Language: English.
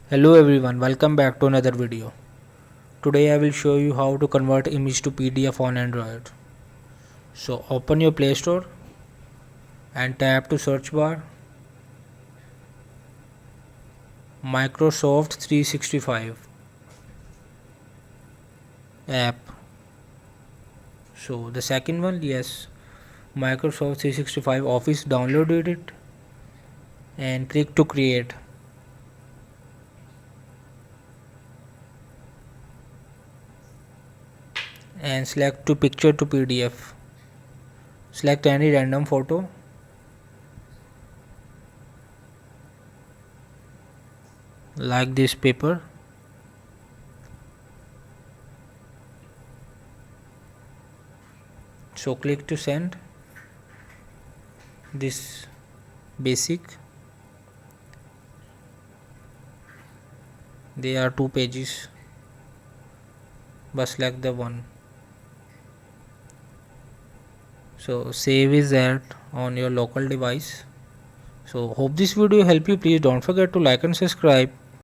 Hello everyone, welcome back to another video. Today I will show you how to convert image to PDF on Android. So open your Play Store and tap to search bar Microsoft 365 app. So the second one, yes, Microsoft 365 Office, downloaded it and click to create. And select to picture to PDF. Select any random photo like this paper. So click to send this basic. There are two pages, but select the one. So save is that on your local device. So hope this video help you. Please don't forget to like and subscribe.